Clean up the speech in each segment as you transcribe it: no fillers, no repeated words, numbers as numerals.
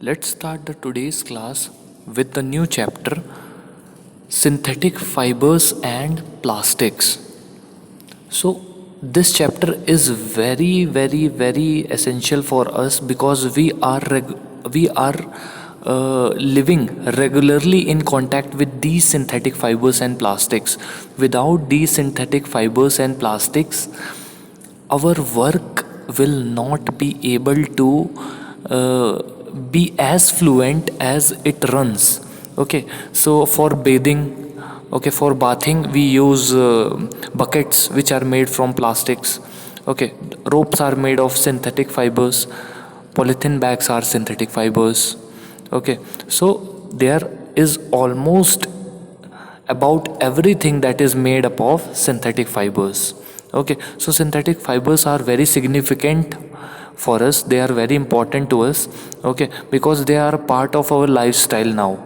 Let's start the today's class with the new chapter synthetic fibers and plastics. So this chapter is very essential for us because we are living regularly in contact with these synthetic fibers and plastics. Without these synthetic fibers and plastics, our work will not be able to uh, be as fluent as it runs. Okay, so for bathing, okay, for bathing we use buckets which are made from plastics. Okay, ropes are made of synthetic fibers, polythene bags are synthetic fibers. Okay, so there is almost about everything that is made up of synthetic fibers. Okay, so synthetic fibers are very significant for us, they are very important to us. Okay, because they are part of our lifestyle now.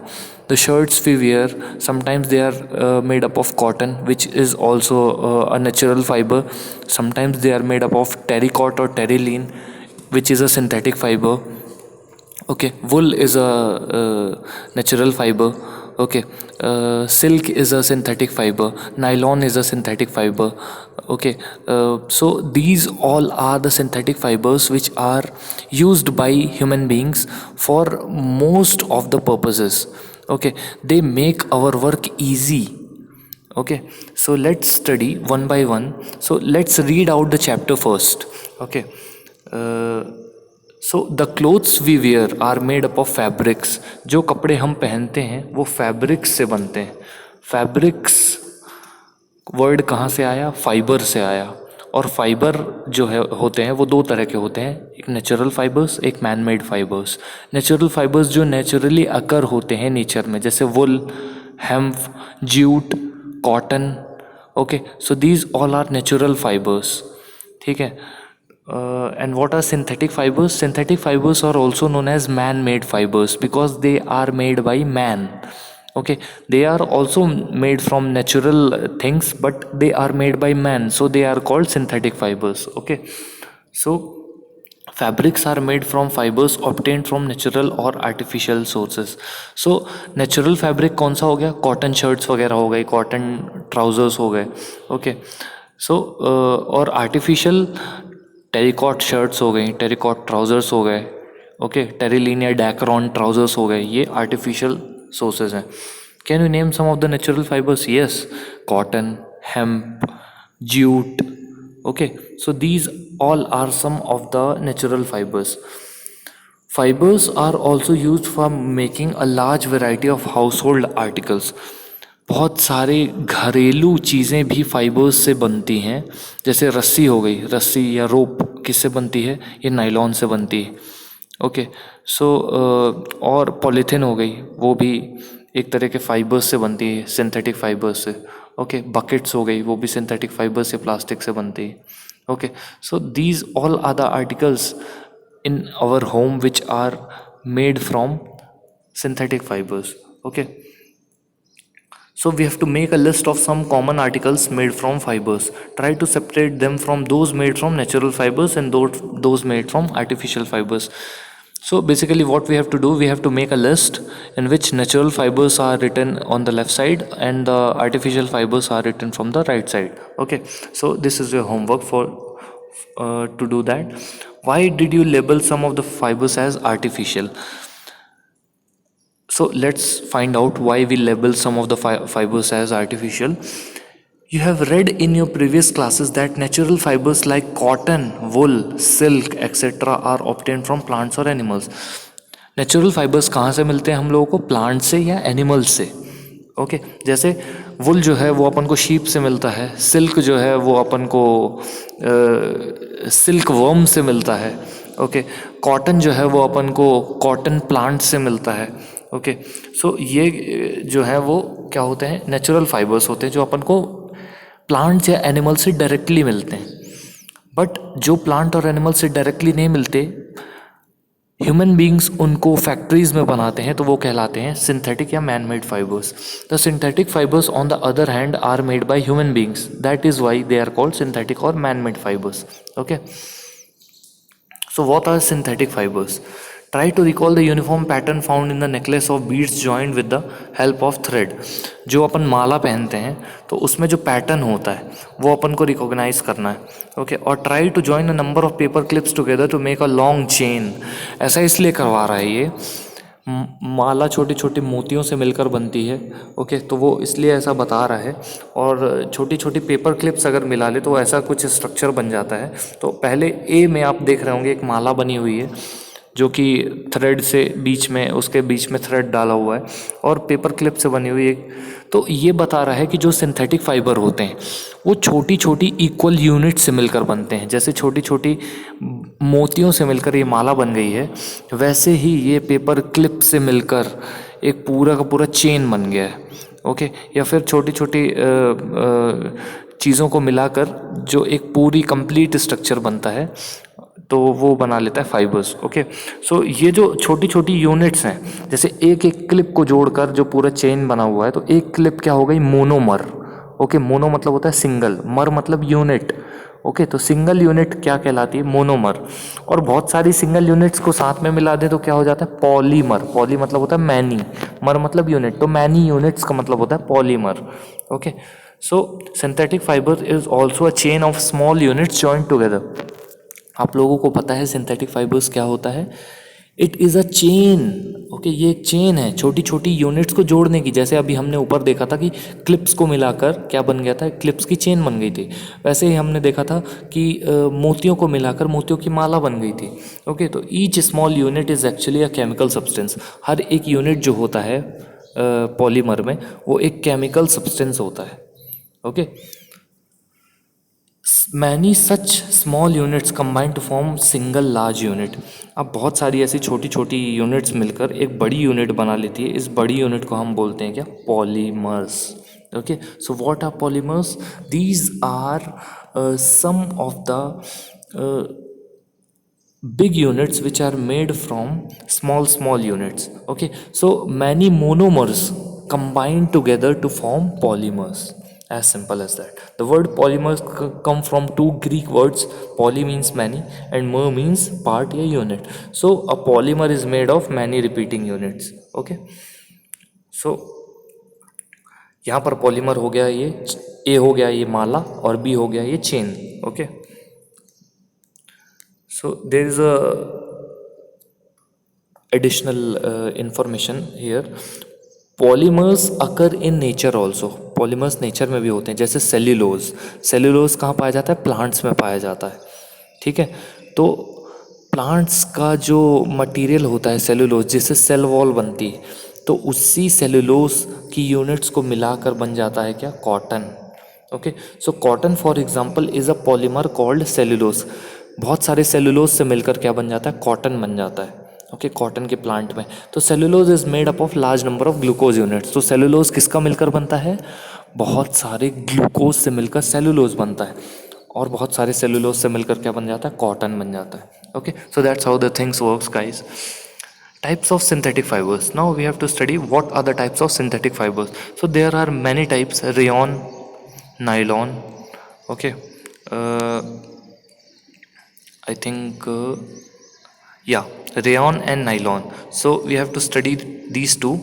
The shirts we wear, sometimes they are made up of cotton, which is also a natural fiber. Sometimes they are made up of terracotta or terylene, which is a synthetic fiber. Okay, wool is a natural fiber. Okay, silk is a synthetic fiber, nylon is a synthetic fiber. Okay, so these all are the synthetic fibers which are used by human beings for most of the purposes. Okay, they make our work easy. Okay, so let's study one by one. So let's read out the chapter first. Okay, uh, so the clothes we wear are made up of fabrics. जो कपड़े हम पहनते हैं वो fabrics से बनते हैं. Fabrics word कहाँ से आया? फाइबर से आया. और फाइबर जो है होते हैं वो दो तरह के होते हैं, एक नेचुरल फाइबर्स, एक man made fibres. Natural fibres जो नेचुरली अकर होते हैं नेचर में, जैसे wool, hemp, jute, cotton. Okay, so these all are natural fibres. ठीक है. And what are synthetic fibers? Synthetic fibers are also known as man-made fibers because they are made by man. Okay, they are also made from natural things, but they are made by man, so they are called synthetic fibers. Okay, so fabrics are made from fibers obtained from natural or artificial sources. So natural fabric कौन सा हो गया? Cotton shirts वगैरह हो गई, cotton trousers हो गए. Okay, सो और आर्टिफिशियल टेरिकॉट शर्ट्स हो गई, टेरिकॉट ट्राउजर्स हो गए. ओके, टेरिलीन या डैक्रॉन ट्राउजर्स हो गए, ये आर्टिफिशियल सोर्सेज हैं. Can you name some of the natural fibres? Yes, cotton, hemp, jute. Okay, so these all are some of the natural fibers. Fibers are also used for making a large variety of household articles. बहुत सारे घरेलू चीज़ें भी fibres से बनती हैं. जैसे रस्सी हो गई, रस्सी या रोप किससे बनती है? ये नायलॉन से बनती है. ओके, सो और पॉलीथीन हो गई, वो भी एक तरह के फाइबर्स से बनती है, सिंथेटिक फाइबर्स से. ओके, बकेट्स हो गई, वो भी सिंथेटिक फाइबर्स या प्लास्टिक से बनती है. Okay, so these all are the articles in our home which are made from synthetic fibers. Okay, so we have to make a list of some common articles made from fibers. Try to separate them from those made from natural fibers and those made from artificial fibers. So basically what we have to do, we have to make a list in which natural fibers are written on the left side and the artificial fibers are written from the right side. Okay, so this is your homework for to do that. Why did you label some of the fibers as artificial? So let's find out why we label some of the fibers as artificial. You have read in your previous classes that natural fibers like cotton, wool, silk, etc. are obtained from plants or animals. Natural fibres कहाँ से मिलते हैं हम लोगों को? Plant से या animal से. ओके, जैसे वुल जो है वो अपन को शीप से मिलता है, सिल्क जो है वो अपन को सिल्क वर्म से मिलता है. ओके, कॉटन जो है वो अपन को कॉटन प्लांट से मिलता है. ओके, सो ये जो है वो क्या होते हैं? नेचुरल फाइबर्स होते हैं जो अपन को प्लांट या एनिमल से डायरेक्टली मिलते हैं. बट जो प्लांट और एनिमल से डायरेक्टली नहीं मिलते, ह्यूमन बींग्स उनको फैक्ट्रीज में बनाते हैं, तो वो कहलाते हैं सिंथेटिक या man made fibres. The synthetic fibres on the other hand are made by human beings, that is why they are called synthetic और man made fibres. Okay, so what are synthetic fibres? Try to recall the uniform pattern found in the necklace of beads joined with the help of thread. जो अपन माला पहनते हैं तो उसमें जो pattern होता है वो अपन को रिकॉग्नाइज करना है, ओके। और try to join a number of paper clips together to make a long chain. ऐसा इसलिए करवा रहा है ये, माला छोटी छोटी मोतियों से मिलकर बनती है, ओके, तो वो इसलिए ऐसा बता रहा है। और छोटी छोटी पेपर क्लिप्स अगर मिला ले तो ऐसा कुछ स्ट्रक्चर बन जाता है। तो पहले ए में आप देख रहे होंगे एक माला बनी हुई है जो कि थ्रेड से बीच में, उसके बीच में थ्रेड डाला हुआ है और पेपर क्लिप से बनी हुई एक। तो ये बता रहा है कि जो सिंथेटिक फाइबर होते हैं वो छोटी छोटी इक्वल यूनिट से मिलकर बनते हैं। जैसे छोटी छोटी मोतियों से मिलकर ये माला बन गई है, वैसे ही ये पेपर क्लिप से मिलकर एक पूरा का पूरा चेन बन गया है, ओके। या फिर छोटी छोटी चीज़ों को मिलाकर जो एक पूरी कंप्लीट स्ट्रक्चर बनता है तो वो बना लेता है फाइबर्स, ओके। सो ये जो छोटी छोटी यूनिट्स हैं, जैसे एक एक क्लिप को जोड़कर जो पूरा चेन बना हुआ है, तो एक क्लिप क्या हो गई, मोनोमर, ओके। मोनो मतलब होता है सिंगल, मर मतलब यूनिट, ओके। तो सिंगल यूनिट क्या कहलाती है, मोनोमर। और बहुत सारी सिंगल यूनिट्स को साथ में मिला दें तो क्या हो जाता है, पॉलीमर। पॉली मतलब होता है मैनी, मर मतलब यूनिट, तो मैनी यूनिट्स का मतलब होता है polymer, okay. So synthetic fibre is also a chain of small units joint together. आप लोगों को पता है सिंथेटिक फाइबर्स क्या होता है, it is a chain, okay. ये एक चेन है छोटी छोटी यूनिट्स को जोड़ने की। जैसे अभी हमने ऊपर देखा था कि क्लिप्स को मिलाकर क्या बन गया था, क्लिप्स की चेन बन गई थी। वैसे ही हमने देखा था कि मोतियों को मिलाकर मोतियों की माला बन गई थी, ओके। तो each small unit is actually a chemical substance. हर एक यूनिट जो होता है पॉलीमर में वो एक केमिकल सब्सटेंस होता है, okay. Many such small units combine to form single large unit. अब बहुत सारी ऐसी छोटी छोटी यूनिट्स मिलकर एक बड़ी यूनिट बना लेती है। इस बड़ी यूनिट को हम बोलते हैं क्या, polymers, okay. So what are polymers, these are some of the big units which are made from small units, okay. So many monomers combine together to form polymers, as simple as that. The word polymers come from two Greek words. Poly means many and mer means part या unit. So a polymer is made of many repeating units, okay. So यहाँ पर polymer हो गया ये, ए हो गया ये माला और बी हो गया ये chain, okay. So there is a additional information here. Polymers occur in nature also. Polymers nature में भी होते हैं, जैसे सेल्यूलोज। सेल्यूलोज कहाँ पाया जाता है, प्लांट्स में पाया जाता है, ठीक है। तो प्लांट्स का जो मटेरियल होता है सेल्यूलोज, जिससे सेल वॉल बनती है, तो उसी सेल्यूलोज की यूनिट्स को मिलाकर बन जाता है क्या, cotton, okay. So cotton for example is a polymer called cellulose. बहुत सारे सेल्यूलोज से मिलकर क्या बन जाता है, कॉटन बन जाता है, ओके, कॉटन के प्लांट में। तो cellulose is made up of large number of glucose units. तो सेल्यूलोज किसका मिलकर बनता है, बहुत सारे ग्लूकोज से मिलकर सेल्यूलोज बनता है, और बहुत सारे सेल्यूलोज से मिलकर क्या बन जाता है, कॉटन बन जाता है, okay. So that's how the things works guys. Types of synthetic fibers. Now we have to study what are the types of synthetic fibers. So there are many types: rayon, nylon, okay. uh, I think yeah, rayon and nylon. So we have to study these two.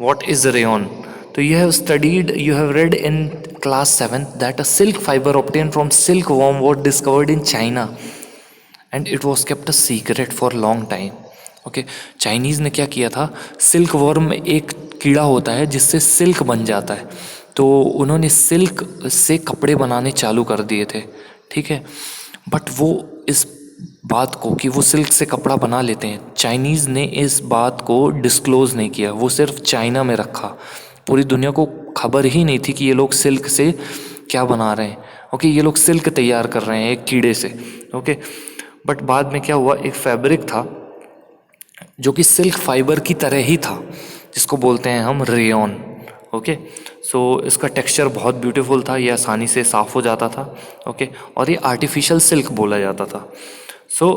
What is rayon? So you have studied, you have read in class 7th that a silk fiber obtained from silkworm was discovered in China and it was kept a secret for a long time. Okay, Chinese ने क्या किया था, silk worm में एक कीड़ा होता है जिससे सिल्क बन जाता है, तो उन्होंने सिल्क से कपड़े बनाने चालू कर दिए थे, ठीक है। बट वो इस बात को कि वो सिल्क से कपड़ा बना लेते हैं, चाइनीज़ ने इस बात को डिस्क्लोज़ नहीं किया, वो सिर्फ चाइना में रखा। पूरी दुनिया को खबर ही नहीं थी कि ये लोग सिल्क से क्या बना रहे हैं, ओके, ये लोग सिल्क तैयार कर रहे हैं एक कीड़े से, ओके। बट बाद में क्या हुआ, एक फैब्रिक था जो कि सिल्क फाइबर की तरह ही था, जिसको बोलते हैं हम रेयॉन, ओके। सो इसका टेक्सचर बहुत ब्यूटीफुल था, ये आसानी से साफ़ हो जाता था, ओके, और ये आर्टिफिशियल सिल्क बोला जाता था। So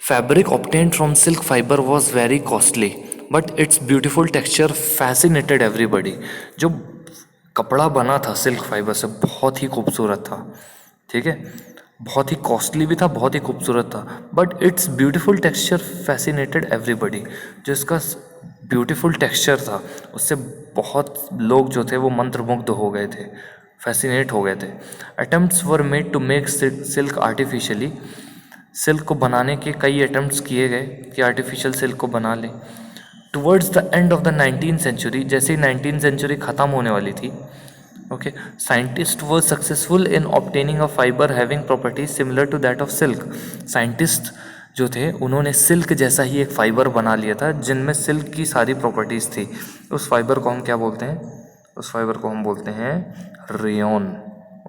fabric obtained from silk fibre was very costly but its beautiful texture fascinated everybody. जो कपड़ा बना था सिल्क फाइबर से बहुत ही खूबसूरत था, ठीक है, बहुत ही कॉस्टली भी था, बहुत ही खूबसूरत था, but its beautiful texture fascinated everybody. जो इसका ब्यूटीफुल टेक्सचर था उससे बहुत लोग जो थे वो मंत्रमुग्ध हो गए थे, फैसिनेट हो गए थे। Attempts were made to make silk artificially. Silk को बनाने के कई अटेम्प्ट्स किए गए कि आर्टिफिशियल सिल्क को बना लें। Towards the end of the 19th century, जैसे ही 19th सेंचुरी ख़त्म होने वाली थी, okay, scientist were successful in obtaining a fibre having properties similar to that of silk. Scientist जो थे उन्होंने सिल्क जैसा ही एक फाइबर बना लिया था जिनमें सिल्क की सारी प्रॉपर्टीज़ थी। उस फाइबर को हम क्या बोलते हैं? उस फाइबर को हम बोलते हैं रेयॉन,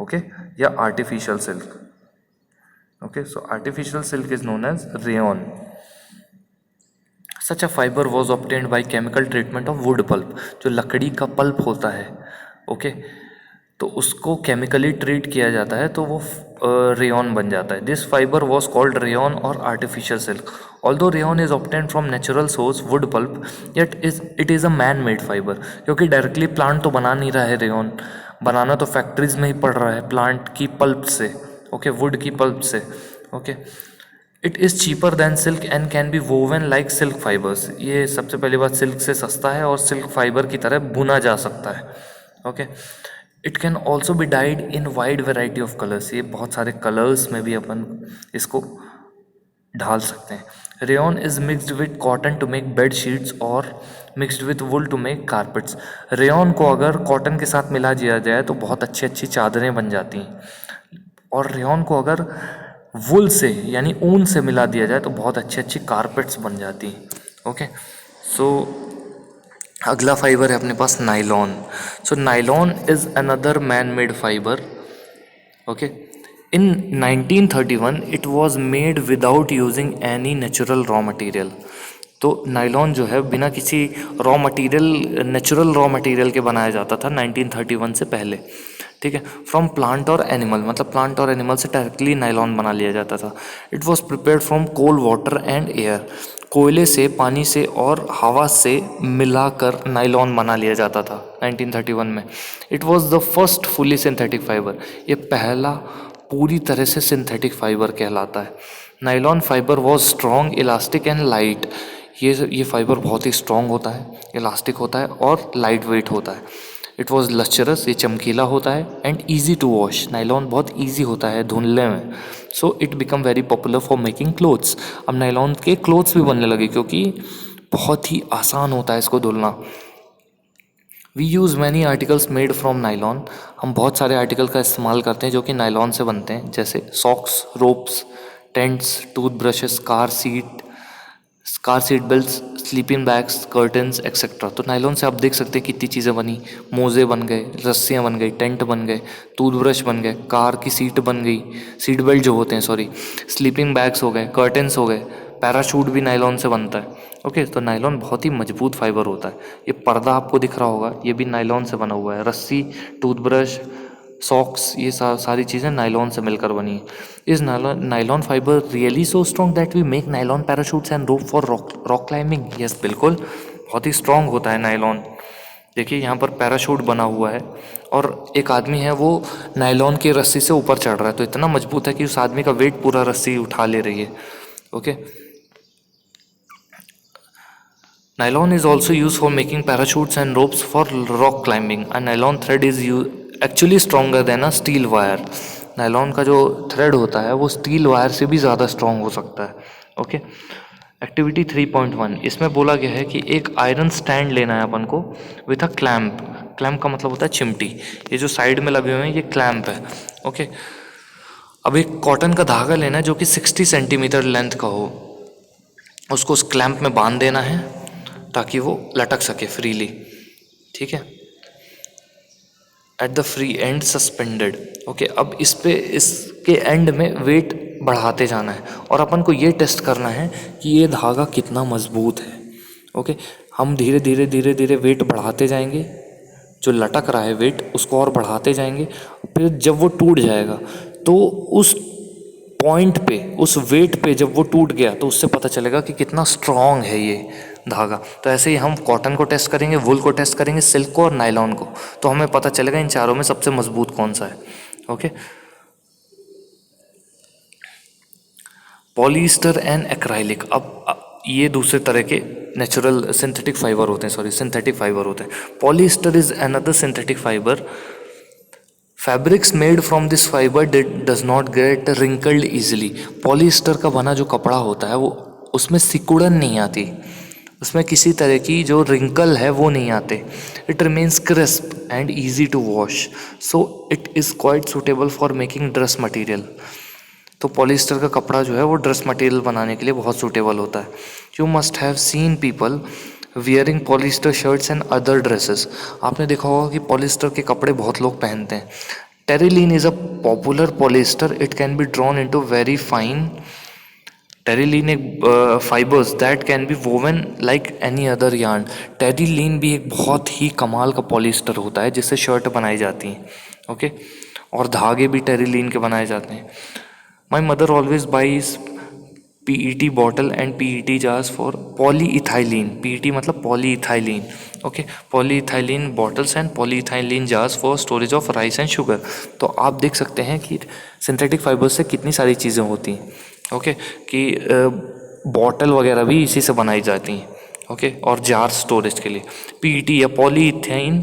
ओके, या artificial silk. Okay, so artificial silk is known as rayon. Such a fibre was obtained by chemical treatment of wood pulp. जो लकड़ी का पल्प होता है, ओके, तो उसको केमिकली ट्रीट किया जाता है तो वो रेयॉन बन जाता है। This fibre was called rayon और artificial silk. Although rayon is obtained from natural source wood pulp, yet it is a man made fibre. क्योंकि डायरेक्टली प्लांट तो बना नहीं रहा है रेयॉन, बनाना तो फैक्ट्रीज में ही पड़ रहा है प्लांट की पल्प से, ओके, वुड की पल्प से, okay. It is cheaper then silk and can be woven like silk fibres. ये सबसे पहली बात, सिल्क से सस्ता है और सिल्क फाइबर की तरह बुना जा सकता है, okay. It can also be died in wide variety of colours. ये बहुत सारे कलर्स में भी अपन इसको ढाल सकते हैं। Rayon is mixed with cotton to make bed sheets और mixed with wool to make carpets. Rayon को अगर कॉटन के साथ मिला दिया जाए तो बहुत अच्छी अच्छी चादरें बन जाती हैं, और रेयॉन को अगर वुल से यानी ऊन से मिला दिया जाए तो बहुत अच्छी अच्छी कारपेट्स बन जाती हैं, ओके। सो अगला फाइबर है अपने पास nylon. So nylon is another man made fibre, okay. In 1931 it was made without using any natural raw material. तो नाइलॉन जो है बिना किसी raw material, natural raw material के बनाया जाता था 1931 से पहले, ठीक है। फ्रॉम प्लांट और एनिमल, मतलब प्लांट और एनिमल से डायरेक्टली नाइलॉन बना लिया जाता था। It was prepared from coal water and air. कोयले से, पानी से और हवा से मिलाकर नाइलॉन बना लिया जाता था 1931 में। It was the first fully synthetic fibre. ये पहला पूरी तरह से सिंथेटिक फाइबर कहलाता है। Nylon fibre was strong, elastic and light. ये फाइबर बहुत ही स्ट्रॉन्ग होता है, इलास्टिक होता है और लाइट वेट होता है। इट वॉज लस्चरस, ये चमकीला होता है, and easy to wash. Nylon बहुत ईजी होता है धुलने में। So it become very popular for making clothes. अब नाइलॉन के क्लोथ्स भी बनने लगे क्योंकि बहुत ही आसान होता है इसको धुलना। We use many articles made from nylon. हम बहुत सारे आर्टिकल का इस्तेमाल करते हैं जो कि नाइलॉन से बनते हैं, जैसे socks, ropes, tents, tooth brushes, car seat belts, sleeping bags, curtains etcetera. तो नाइलॉन से आप देख सकते हैं कितनी चीज़ें बनी। मोज़े बन गए, रस्सियाँ बन गई, टेंट बन गए, टूथब्रश बन गए, कार की सीट बन गई, सीट बेल्ट जो होते हैं, सॉरी, स्लीपिंग बैग्स हो गए, कर्टन्स हो गए, पैराशूट भी नाइलॉन से बनता है, ओके। तो नाइलॉन बहुत ही मजबूत फाइबर होता है। ये पर्दा आपको दिख रहा होगा, ये भी नाइलॉन से बना हुआ है। रस्सी, टूथब्रश, सॉक्स, ये सारी चीज़ें नाइलॉन से मिलकर बनी है। इस nylon fibre really so strong that we make nylon parachutes and rope for rock climbing. Yes, बिल्कुल, बहुत ही स्ट्रॉन्ग होता है नाइलॉन। देखिए यहाँ पर पैराशूट बना हुआ है और एक आदमी है वो नाइलॉन की रस्सी से ऊपर चढ़ रहा है, तो इतना मजबूत है कि उस आदमी का वेट पूरा रस्सी उठा ले रही है, okay. Nylon is also used for making parachutes and ropes for rock climbing. A nylon thread is actually stronger than a steel wire. Nylon का जो थ्रेड होता है वो स्टील वायर से भी ज़्यादा स्ट्रॉन्ग हो सकता है, ओके। एक्टिविटी 3.1, इसमें बोला गया है कि एक आयरन स्टैंड लेना है अपन को विथ अ क्लैम्प। क्लैम्प का मतलब होता है चिमटी। ये जो साइड में लगे हुए हैं ये क्लैम्प है, ओके। अब एक कॉटन का धागा लेना है जो कि 60 सेंटीमीटर लेंथ का हो, उसको उस क्लैम्प में बांध देना है ताकि वो लटक सके फ्रीली, ठीक है। At the free and suspended, okay. अब इसके एंड में वेट बढ़ाते जाना है और अपन को ये टेस्ट करना है कि ये धागा कितना मजबूत है, ओके। हम धीरे धीरे धीरे धीरे वेट बढ़ाते जाएंगे, जो लटक रहा है वेट उसको और बढ़ाते जाएंगे। फिर जब वो टूट जाएगा तो उस पॉइंट पे, उस वेट पे जब वो टूट गया तो उससे पता चलेगा कि कितना स्ट्रॉन्ग है ये धागा। तो ऐसे ही हम कॉटन को टेस्ट करेंगे, वुल को टेस्ट करेंगे, सिल्क को और नायलॉन को, तो हमें पता चलेगा इन चारों में सबसे मजबूत कौन सा है, ओके। पॉलीस्टर एंड एक्राइलिक, अब ये दूसरे तरह के नेचुरल सिंथेटिक फाइबर होते हैं, सॉरी सिंथेटिक फाइबर होते हैं। Polyester is another synthetic fibre. Fabrics made from this fibre does not gate wrinkled easily. Polyester का बना जो कपड़ा होता है वो उसमें सिकुड़न नहीं आती, उसमें किसी तरह की जो रिंकल है वो नहीं आते। It remains crisp and easy to wash, so it is quite suitable for making dress material. तो पॉलिस्टर का कपड़ा जो है वो ड्रेस मटेरियल बनाने के लिए बहुत सूटेबल होता है। You must have seen people wearing polyester shirts and other dresses. आपने देखा होगा कि पॉलिस्टर के कपड़े बहुत लोग पहनते हैं। Terylene is a popular polyester, it can be drawn into very fine Terylene एक fibres that can be woven like any other yarn. Terylene भी एक बहुत ही कमाल का पॉलिस्टर होता है जिससे शर्ट बनाई जाती हैं, ओके। और धागे भी टेरिलीन के बनाए जाते हैं। My mother always buys PET bottle and PET jars for polyethylene. PET मतलब polyethylene, okay. Polyethylene bottles and polyethylene jars for storage of rice and sugar. तो आप देख सकते हैं कि सिंथेटिक फाइबर्स से कितनी सारी चीज़ें होती हैं, ओके। कि बॉटल वगैरह भी इसी से बनाई जाती हैं, ओके। और जार स्टोरेज के लिए PET या पॉलीइथीन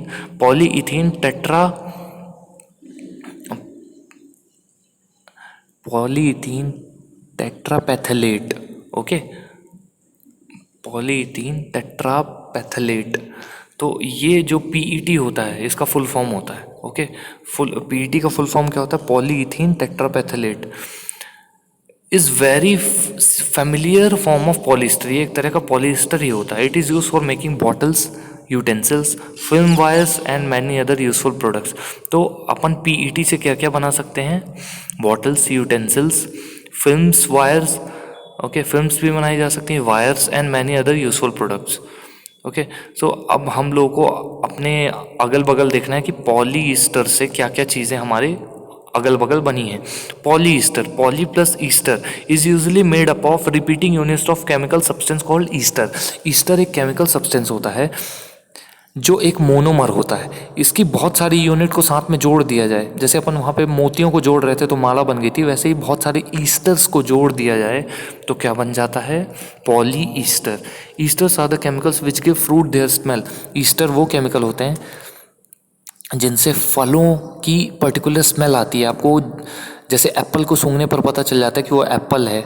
टेट्रापैथलेट, ओके। पॉलीइथीन टेट्रापैथलेट। तो ये जो PET होता है इसका फुल फॉर्म होता है, ओके। PET का फुल फॉर्म क्या होता है? Polyethylene terephthalate is very familiar form of polyester. ये एक तरह का पॉलिस्टर ही होता है। It is use for making bottles, utensils, film wires and many other useful products. तो अपन PET से क्या क्या बना सकते हैं? Bottles, utensils, films, wires, okay. Films भी बनाई जा सकती हैं, wires and many other useful products, okay. सो अब हम लोगों को अपने अगल बगल देखना है कि पॉलीस्टर से क्या क्या चीज़ें हमारे अगल बगल बनी है। Polyester, poly plus Easter is usually made up of repeating units of chemical substance called Easter. Easter एक केमिकल सब्सटेंस होता है जो एक मोनोमर होता है। इसकी बहुत सारी यूनिट को साथ में जोड़ दिया जाए, जैसे अपन वहाँ पे मोतियों को जोड़ रहे थे तो माला बन गई थी, वैसे ही बहुत सारे ईस्टर्स को जोड़ दिया जाए तो क्या बन जाता है? Polyester. Esters are the chemicals which give fruit their smell. Ester वो केमिकल होते हैं जिनसे फलों की पर्टिकुलर स्मेल आती है। आपको जैसे एप्पल को सूंघने पर पता चल जाता है कि वो एप्पल है,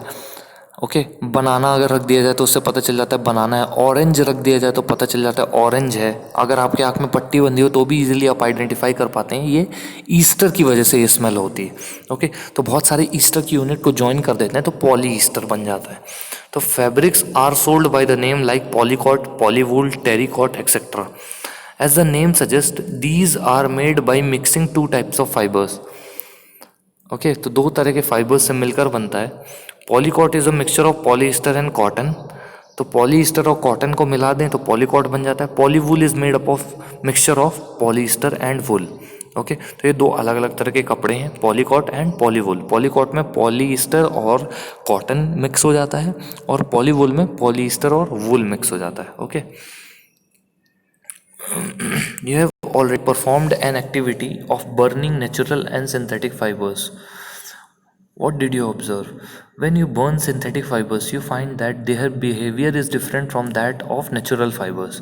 ओके। बनाना अगर रख दिया जाए तो उससे पता चल जाता है बनाना है। ऑरेंज रख दिया जाए तो पता चल जाता है ऑरेंज है। अगर आपके आँख में पट्टी बंधी हो तो भी इजीली आप आइडेंटिफाई कर पाते हैं ये ईस्टर की वजह से ये स्मेल होती है, ओके। तो बहुत सारे ईस्टर की यूनिट को ज्वाइन कर देते हैं तो पॉली ईस्टर बन जाता है। तो fabrics are sold by the name like polycot, polywool, terricot etcetera. As the name suggests, these are made by mixing two types of fibers. Okay, तो दो तरह के फाइबर्स से मिलकर बनता है। Polycot is a mixture of polyester and cotton. तो polyester और कॉटन को मिला दें तो पॉलीकॉट बन जाता है। Polywool is made up of mixture of polyester and wool, okay. तो ये दो अलग अलग तरह के कपड़े हैं, पॉलीकॉट एंड पॉलीवूल। पॉलीकॉट में पॉलीस्टर और कॉटन मिक्स हो जाता है और पॉलीवूल में पॉलीस्टर और वूल मिक्स हो जाता है, okay. You have already performed an activity of burning natural and synthetic fibers. What did you observe? When you burn synthetic fibers, you find that their behavior is different from that of natural fibers.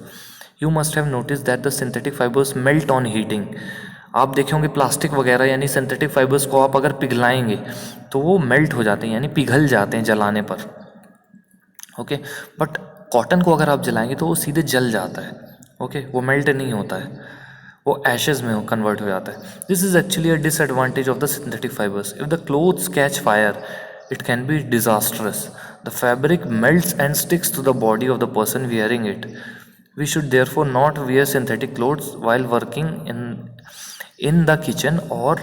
You must have noticed that the synthetic fibers melt on heating. आप देखे होंगे plastic वगैरह यानी synthetic fibres को आप अगर पिघलाएंगे तो वो मेल्ट हो जाते हैं यानी पिघल जाते हैं जलाने पर, ओके। बट कॉटन को अगर आप जलाएंगे तो वो सीधे जल जाता है, ओके। वो मेल्ट नहीं होता है, वो एशेज में कन्वर्ट हो जाता है। This is actually a disadvantage of the synthetic fibres. If the clothes catch fire it can be disastrous. The fabric melts and sticks to the body of the person wearing it. We should therefore not wear synthetic clothes while working in the kitchen or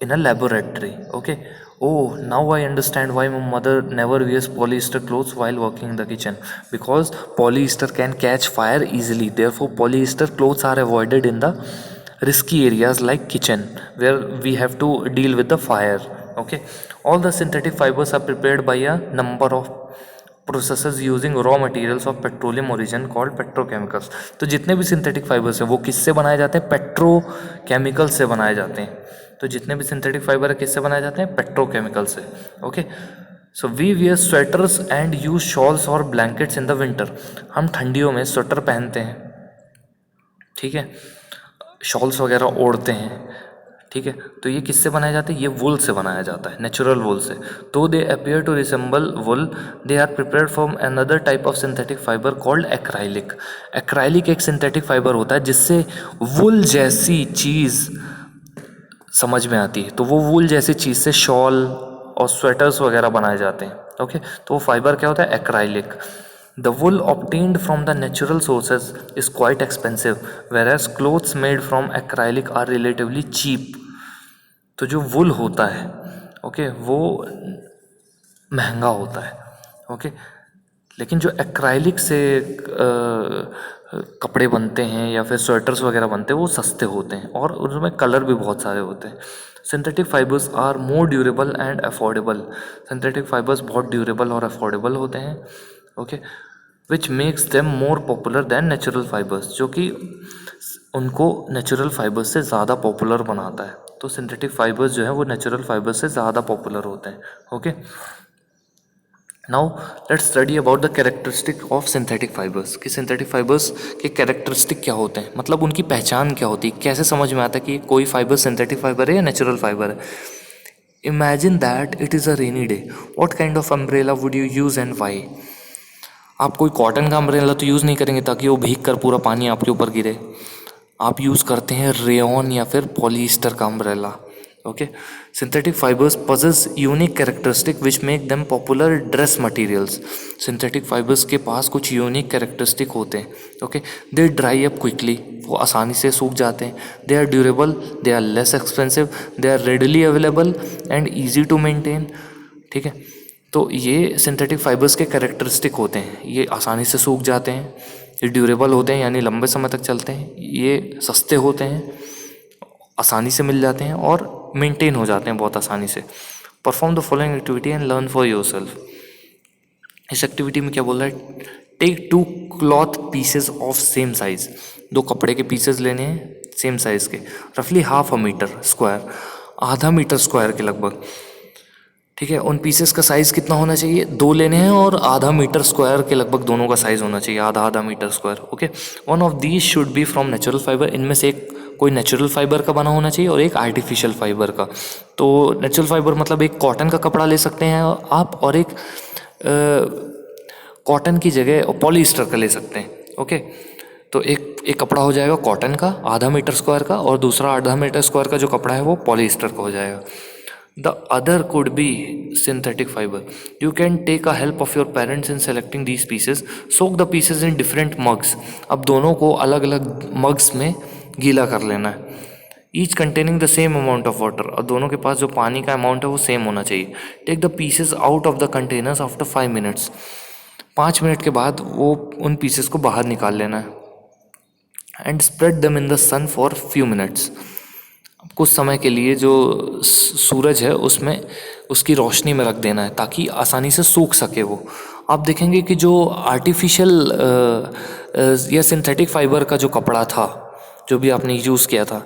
in a laboratory, okay. Oh, now I understand why my mother never wears polyester clothes while working in the kitchen, because polyester can catch fire easily. Therefore polyester clothes are avoided in the risky areas like kitchen where we have to deal with the fire, okay. All the synthetic fibers are prepared by a number of processes using raw materials of petroleum origin called petrochemicals. तो जितने भी synthetic fibres हैं वो किससे बनाए जाते हैं? Petrochemical से बनाए जाते हैं। तो जितने भी सिंथेटिक फाइबर है किससे बनाए जाते हैं? पेट्रोकेमिकल से, okay. So we wear sweaters and use shawls और ब्लैंकेट्स इन द विंटर। हम ठंडियों में स्वेटर पहनते हैं, ठीक है, शॉल्स वगैरह ओढ़ते हैं, ठीक है। तो ये किससे बनाए जाते हैं? ये वुल से बनाया जाता है, नेचुरल वुल से। तो they appear to resemble wool, they are prepared from another type of synthetic fibre called acrylic. Acrylic एक सिंथेटिक फाइबर होता है जिससे वुल जैसी चीज़ समझ में आती है। तो वो वुल जैसी चीज़ से शॉल और स्वेटर्स वगैरह बनाए जाते हैं, ओके। तो वो फाइबर क्या होता है? Acrylic. The wool obtained from the natural sources is quite expensive, whereas clothes made from acrylic are relatively cheap. तो जो वुल होता है, ओके, वो महंगा होता है, ओके। लेकिन जो एक्राइलिक से कपड़े बनते हैं या फिर स्वेटर्स वगैरह बनते हैं वो सस्ते होते हैं और उनमें कलर भी बहुत सारे होते हैं। Synthetic fibres are more durable and affordable. Synthetic fibres बहुत ड्यूरेबल और अफोर्डेबल होते हैं, okay, which makes them more popular than natural fibres, जो कि उनको नेचुरल फाइबर्स से ज़्यादा पॉपुलर बनाता है। तो सिंथेटिक फाइबर्स जो है वो नेचुरल फाइबर्स से ज़्यादा पॉपुलर होते हैं, okay. Now let's study about the characteristic of synthetic fibres, कि सिंथेटिक फाइबर्स के कैरेक्टरिस्टिक क्या होते हैं, मतलब उनकी पहचान क्या होती है, कैसे समझ में आता है कि कोई फाइबर सिंथेटिक फाइबर है या नेचुरल फाइबर है। Imagine that it is a rainy day, what kind of umbrella would you use and why. आप कोई कॉटन का अम्ब्रेला तो यूज़ नहीं करेंगे ताकि वो भीग कर पूरा पानी आपके ऊपर गिरे। आप यूज़ करते हैं रेयॉन या फिर पॉलीस्टर का umbrella, okay. Synthetic fibres possess unique characteristic which make them popular dress materials. Synthetic fibres के पास कुछ यूनिक कैरेक्टरिस्टिक होते हैं, okay. They dry up quickly, वो आसानी से सूख जाते हैं। They are durable, they are less expensive, they are readily available and easy to maintain, ठीक है। तो ये सिंथेटिक फाइबर्स के कैरेक्टरिस्टिक होते हैं। ये आसानी से सूख जाते हैं, ये ड्यूरेबल होते हैं यानी लंबे समय तक चलते हैं, ये सस्ते होते हैं, आसानी से मिल जाते हैं और मेंटेन हो जाते हैं बहुत आसानी से। Perform the following activity and learn for yourself. इस एक्टिविटी में क्या बोल रहा है? Take 2 cloth pieces of same size. 2 कपड़े के पीसेज लेने हैं सेम साइज के, रफली हाफ अ मीटर स्क्वायर, आधा मीटर स्क्वायर के लगभग, ठीक है। उन पीसेस का साइज़ कितना होना चाहिए? 2 लेने हैं और आधा मीटर स्क्वायर के लगभग दोनों का साइज़ होना चाहिए, आधा आधा metre square, okay. One of these should be from natural fibre. इनमें से एक कोई नेचुरल फाइबर का बना होना चाहिए और एक आर्टिफिशियल फाइबर का। तो नेचुरल फाइबर मतलब एक कॉटन का कपड़ा ले सकते हैं आप, और एक कॉटन की जगह पॉलीस्टर का ले सकते हैं, ओके। तो एक कपड़ा हो जाएगा कॉटन का आधा मीटर स्क्वायर का, और दूसरा आधा मीटर स्क्वायर का जो कपड़ा है वो पॉलीस्टर का हो जाएगा। The other could be synthetic fiber. You can take a help of your parents in selecting these pieces. Soak the pieces in different mugs. अब दोनों को अलग अलग मग्स में गीला कर लेना है। Each containing the same amount of water. और दोनों के पास जो पानी का अमाउंट है वो सेम होना चाहिए। Take the pieces out of the containers after 5 minutes. 5 minute के बाद वो उन पीसेस को बाहर निकाल लेना है। And spread them in the sun for few minutes. कुछ समय के लिए जो सूरज है उसमें उसकी रोशनी में रख देना है ताकि आसानी से सूख सके वो। आप देखेंगे कि जो आर्टिफिशियल या सिंथेटिक फाइबर का जो कपड़ा था, जो भी आपने यूज़ किया था,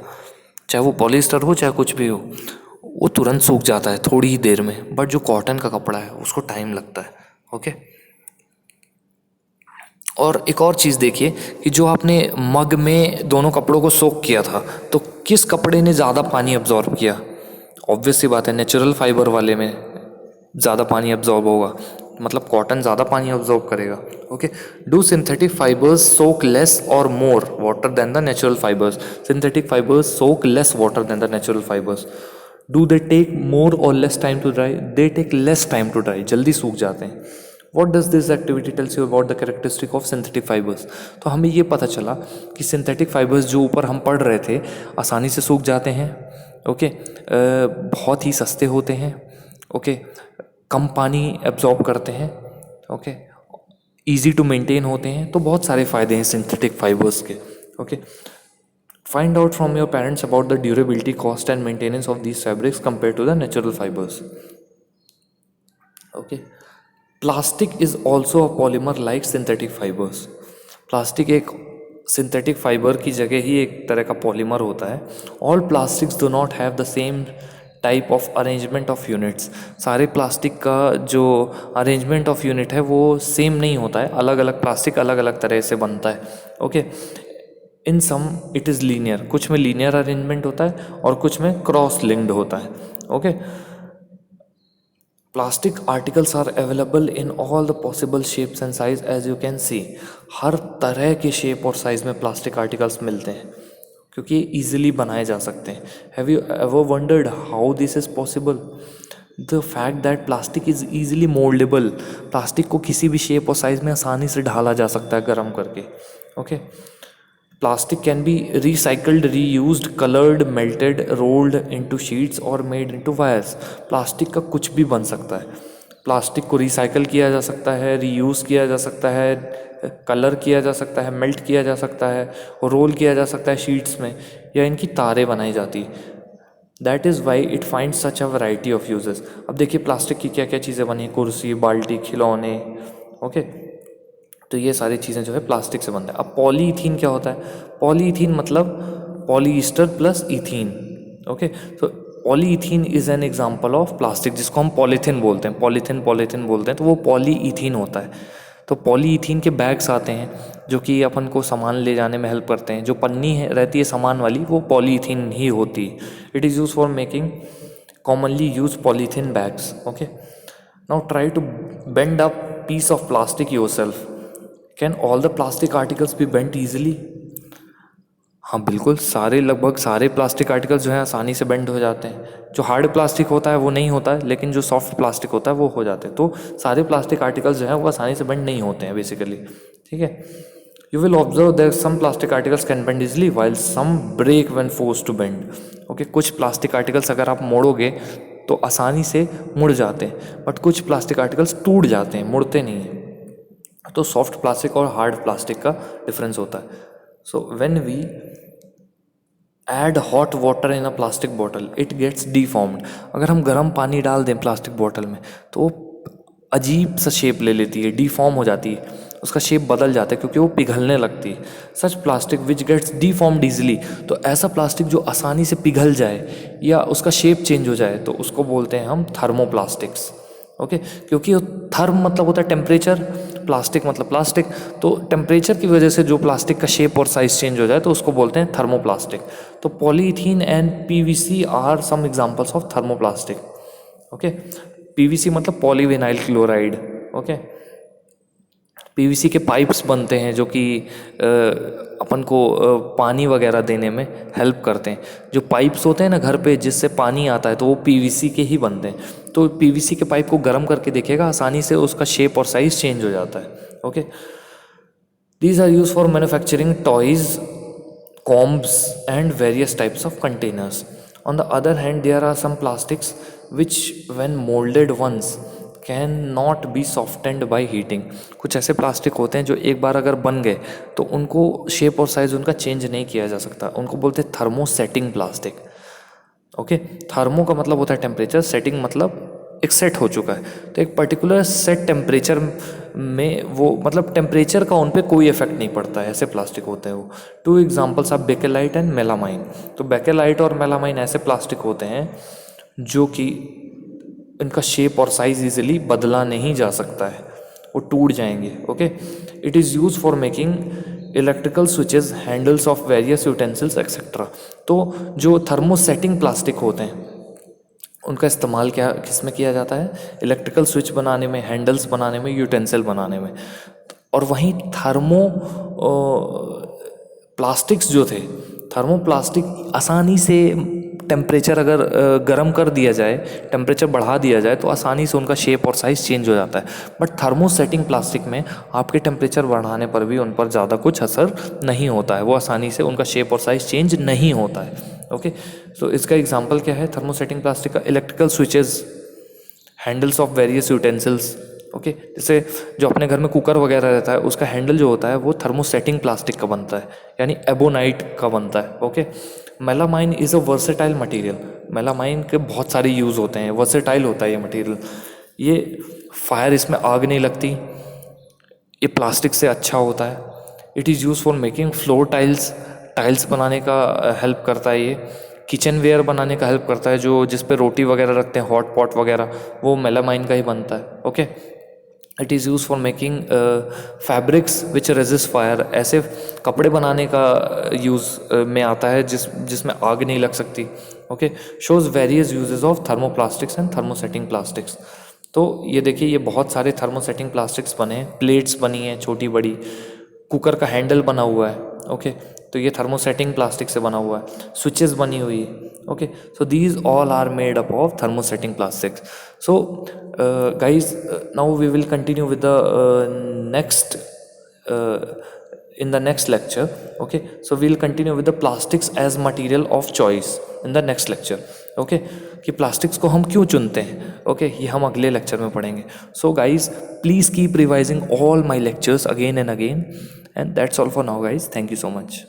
चाहे वो पॉलिएस्टर हो चाहे कुछ भी हो, वो तुरंत सूख जाता है थोड़ी ही देर में। बट जो कॉटन का कपड़ा है उसको टाइम लगता है, ओके। और एक और चीज़ देखिए कि जो आपने मग में दोनों कपड़ों को सोक किया था, तो किस कपड़े ने ज़्यादा पानी अब्जॉर्ब किया? ऑब्वियस सी बात है, नेचुरल फाइबर वाले में ज़्यादा पानी अब्जॉर्ब होगा, मतलब कॉटन ज़्यादा पानी अब्जॉर्ब करेगा, okay. Do synthetic fibres soak less और more water than the natural fibres? Synthetic fibres soak less water than the natural fibres. Do they take more और less time to dry? They take less time to dry, जल्दी सूख जाते हैं। What does this activity tells you about the characteristic of synthetic fibers? तो हमें ये पता चला कि सिंथेटिक फाइबर्स जो ऊपर हम पढ़ रहे थे आसानी से सूख जाते हैं, ओके, बहुत ही सस्ते होते हैं, ओके, कम पानी एब्जॉर्ब करते हैं, ओके, ईजी टू मेंटेन होते हैं। तो बहुत सारे फ़ायदे हैं सिंथेटिक फाइबर्स के, okay. Find out from your parents about the durability, cost and maintenance of these fabrics compare to the natural fibres, okay. Plastic is also a polymer like synthetic fibres. Plastic एक synthetic fibre की जगह ही एक तरह का polymer होता है। All plastics do not have the same type of arrangement of units. सारे प्लास्टिक का जो अरेंजमेंट ऑफ यूनिट है वो सेम नहीं होता है, अलग अलग प्लास्टिक अलग अलग तरह से बनता है। Okay, in some it is linear, कुछ में लीनियर अरेंजमेंट होता है और कुछ में क्रॉस लिंक्ड होता है। Okay, plastic articles are available in all the possible shapes and size as you can see. हर तरह के शेप और साइज में प्लास्टिक आर्टिकल्स मिलते हैं क्योंकि ये ईजिली बनाए जा सकते हैं। Have you ever wondered how this is possible? The fact that plastic is easily mouldable. Plastic को किसी भी शेप और साइज में आसानी से ढाला जा सकता है गर्म करके। Okay, plastic can be recycled, reused, coloured, melted, rolled into sheets और मेड इनटू वायर्स। प्लास्टिक का कुछ भी बन सकता है। प्लास्टिक को रिसाइकल किया जा सकता है, रीयूज़ किया जा सकता है, कलर किया जा सकता है, मेल्ट किया जा सकता है, रोल किया जा सकता है शीट्स में, या इनकी तारें बनाई जाती। That is why it find such a variety of uses. अब देखिए प्लास्टिक की क्या क्या चीज़ें बनी, कुर्सी, बाल्टी, खिलौने। ओके, तो ये सारी चीज़ें जो है प्लास्टिक से बनता है। अब पॉलीइथीन क्या होता है? पॉलीइथीन मतलब पॉलीस्टर प्लस इथीन। ओके, तो polyethene is an example of plastic, जिसको हम पॉलीथिन बोलते हैं, पॉलीथिन बोलते हैं, तो वो पॉलीइथीन होता है। तो पॉलीइथीन के बैग्स आते हैं जो कि अपन को सामान ले जाने में हेल्प करते हैं। जो पन्नी है रहती है सामान वाली, वो पॉलीइथीन ही होती है। It is use for making commonly used polythene bags. Okay, now try to bend a piece of plastic yourself. Can all the plastic articles be bent easily? हाँ बिल्कुल, लगभग सारे प्लास्टिक आर्टिकल्स जो हैं आसानी से बेंड हो जाते हैं। जो हार्ड प्लास्टिक होता है वो नहीं होता है, लेकिन जो सॉफ्ट प्लास्टिक होता है वो हो जाते हैं। तो सारे प्लास्टिक आर्टिकल्स जो हैं वो आसानी से बेंड नहीं होते हैं बेसिकली। ठीक है, you will observe that some plastic articles can bend easily while some break when forced to bend. Okay, कुछ प्लास्टिक आर्टिकल्स अगर आप मोड़ोगे तो आसानी से मुड़ जाते हैं, बट कुछ प्लास्टिक आर्टिकल्स टूट जाते हैं, मुड़ते नहीं हैं। तो सॉफ्ट प्लास्टिक और हार्ड प्लास्टिक का डिफरेंस होता है। So when we add hot water in a plastic bottle it gets deformed. अगर हम गर्म पानी डाल दें प्लास्टिक बॉटल में तो वो अजीब सा शेप ले लेती है, डिफॉर्म हो जाती है, उसका शेप बदल जाता है क्योंकि वो पिघलने लगती है। Such plastic which gets deformed easily, तो ऐसा प्लास्टिक जो आसानी से पिघल जाए या उसका शेप चेंज हो जाए तो उसको बोलते हैं हम थर्मोप्लास्टिक्स। ओके, क्योंकि थर्म मतलब होता है टेम्परेचर, प्लास्टिक मतलब प्लास्टिक, तो टेम्परेचर की वजह से जो प्लास्टिक का शेप और साइज चेंज हो जाए तो उसको बोलते हैं थर्मोप्लास्टिक। तो polythene and PVC are some examples of thermoplastic. Okay, PVC मतलब पॉलीविनाइल क्लोराइड। ओके, पीवीसी के पाइप्स बनते हैं जो कि अपन को पानी वगैरह देने में हेल्प करते हैं। जो पाइप्स होते हैं ना घर पे जिससे पानी आता है तो वो पीवीसी के ही बनते हैं। तो पीवीसी के पाइप को गर्म करके देखिएगा, आसानी से उसका शेप और साइज चेंज हो जाता है। Okay, these are use for manufacturing toys, combs and various types of containers. On the other hand, there are some plastics which when molded once can not be softened by heating. कुछ ऐसे plastic होते हैं जो एक बार अगर बन गए तो उनको शेप और साइज उनका चेंज नहीं किया जा सकता, उनको बोलते हैं थर्मोसेटिंग प्लास्टिक। ओके, थर्मो का मतलब होता है टेम्परेचर, सेटिंग मतलब एक सेट हो चुका है, तो एक पर्टिकुलर सेट टेम्परेचर में वो मतलब टेम्परेचर का उन पर कोई इफेक्ट नहीं पड़ता है, ऐसे प्लास्टिक होते हैं वो। Two examples of bakelite and melamine. तो बेकेलाइट और मेलामाइन ऐसे प्लास्टिक होते हैं जो कि इनका शेप और साइज इजीली बदला नहीं जा सकता है, वो टूट जाएंगे। Okay, it is use for making electrical switches, handles of various utensils etcetera. तो जो थर्मोसेटिंग प्लास्टिक होते हैं उनका इस्तेमाल किस में किया जाता है? इलेक्ट्रिकल स्विच बनाने में, हैंडल्स बनाने में, यूटेंसिल बनाने में। और वहीं प्लास्टिक्स जो थे, थर्मोप्लास्टिक आसानी से टेम्परेचर अगर गर्म कर दिया जाए, टेम्परेचर बढ़ा दिया जाए तो आसानी से उनका शेप और साइज़ चेंज हो जाता है। बट थर्मोसेटिंग प्लास्टिक में आपके टेम्परेचर बढ़ाने पर भी उन पर ज़्यादा कुछ असर नहीं होता है, वो आसानी से उनका शेप और साइज़ चेंज नहीं होता है। ओके, सो इसका एग्जांपल क्या है थर्मोसेटिंग प्लास्टिक का? Electrical switches, handles of various utensils. Okay, जैसे जो अपने घर में कुकर वगैरह रहता है उसका हैंडल जो होता है वो थर्मोसेटिंग प्लास्टिक का बनता है, यानी एबोनाइट का बनता है। Okay, melamine is a versatile material. Melamine के बहुत सारे यूज़ होते हैं, वर्सेटाइल होता है ये मटेरियल। ये फायर, इसमें आग नहीं लगती, ये प्लास्टिक से अच्छा होता है। It is use for making floor tiles, tiles बनाने का हेल्प करता है ये। किचन वेयर बनाने का हेल्प करता है, जो जिस पे रोटी वगैरह रखते हैं, हॉट पॉट वगैरह, वो मेलामाइन का ही बनता है। Okay, it is use for making fabrics which resist fire. ऐसे कपड़े बनाने का यूज़ में आता है जिसमें आग नहीं लग सकती। Okay, shows various uses of thermoplastics and thermosetting plastics. तो ये देखिए, ये बहुत सारे थर्मोसेटिंग प्लास्टिक्स बने हैं, प्लेट्स बनी हैं छोटी बड़ी, कुकर का हैंडल बना हुआ है। ओके, तो ये थर्मोसेटिंग प्लास्टिक से बना हुआ है, स्विचेस बनी हुई है। Okay, so these all are made up of thermosetting plastics. So guys, now we will continue with the next uh, in the next lecture. Okay, so we'll continue with the plastics as material of choice in the next lecture. Okay, कि plastics को हम क्यों चुनते हैं, okay, ये हम अगले lecture में पढ़ेंगे. So guys, please keep revising all my lectures again and again, and that's all for now guys. Thank you so much.